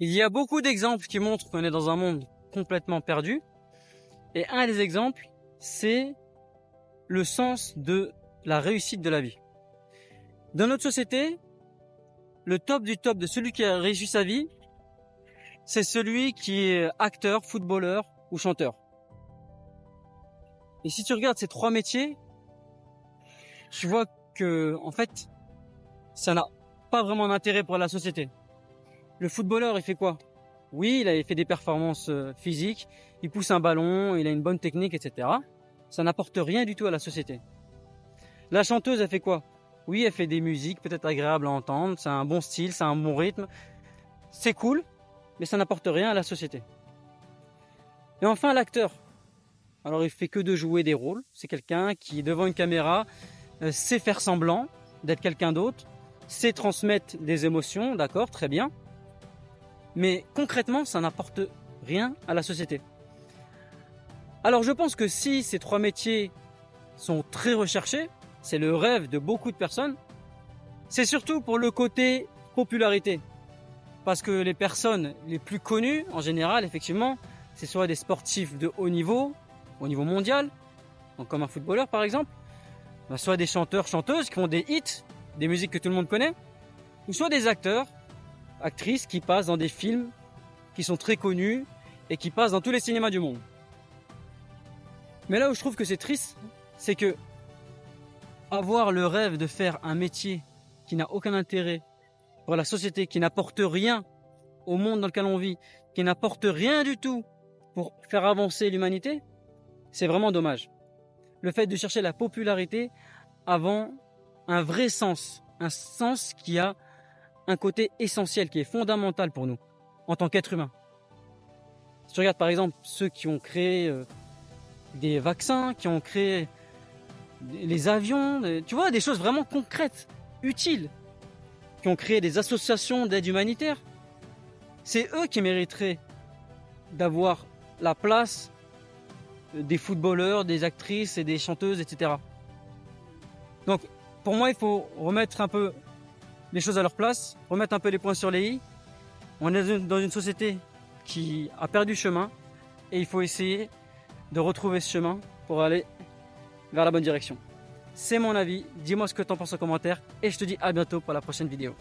Il y a beaucoup d'exemples qui montrent qu'on est dans un monde complètement perdu. Et un des exemples, c'est le sens de la réussite de la vie. Dans notre société, le top du top de celui qui a réussi sa vie, c'est celui qui est acteur, footballeur ou chanteur. Et si tu regardes ces trois métiers, tu vois que, en fait, ça n'a pas vraiment d'intérêt pour la société. Le footballeur, il fait quoi? Oui, il a fait des performances physiques, il pousse un ballon, il a une bonne technique, etc. Ça n'apporte rien du tout à la société. La chanteuse, elle fait quoi? Oui, elle fait des musiques peut-être agréables à entendre, c'est un bon style, c'est un bon rythme, c'est cool, mais ça n'apporte rien à la société. Et enfin, l'acteur. Alors, il fait que de jouer des rôles. C'est quelqu'un qui, devant une caméra, sait faire semblant d'être quelqu'un d'autre, sait transmettre des émotions, d'accord, très bien. Mais concrètement, ça n'apporte rien à la société. Alors, je pense que si ces trois métiers sont très recherchés, c'est le rêve de beaucoup de personnes, c'est surtout pour le côté popularité. Parce que les personnes les plus connues, en général, effectivement, c'est soit des sportifs de haut niveau mondial, donc comme un footballeur par exemple, soit des chanteurs, chanteuses qui font des hits, des musiques que tout le monde connaît, ou soit des acteurs, actrices qui passent dans des films qui sont très connus et qui passent dans tous les cinémas du monde. Mais là où je trouve que c'est triste, c'est que avoir le rêve de faire un métier qui n'a aucun intérêt pour la société, qui n'apporte rien au monde dans lequel on vit, qui n'apporte rien du tout pour faire avancer l'humanité, c'est vraiment dommage. Le fait de chercher la popularité avant un vrai sens, un sens qui a un côté essentiel, qui est fondamental pour nous, en tant qu'être humain. Si tu regardes par exemple ceux qui ont créé des vaccins, qui ont créé les avions, tu vois, des choses vraiment concrètes, utiles, qui ont créé des associations d'aide humanitaire, c'est eux qui mériteraient d'avoir la place des footballeurs, des actrices et des chanteuses, etc. Donc, pour moi, il faut remettre un peu les choses à leur place, remettre un peu les points sur les i. On est dans une société qui a perdu chemin et il faut essayer de retrouver ce chemin pour aller vers la bonne direction. C'est mon avis, dis-moi ce que tu en penses en commentaire et je te dis à bientôt pour la prochaine vidéo.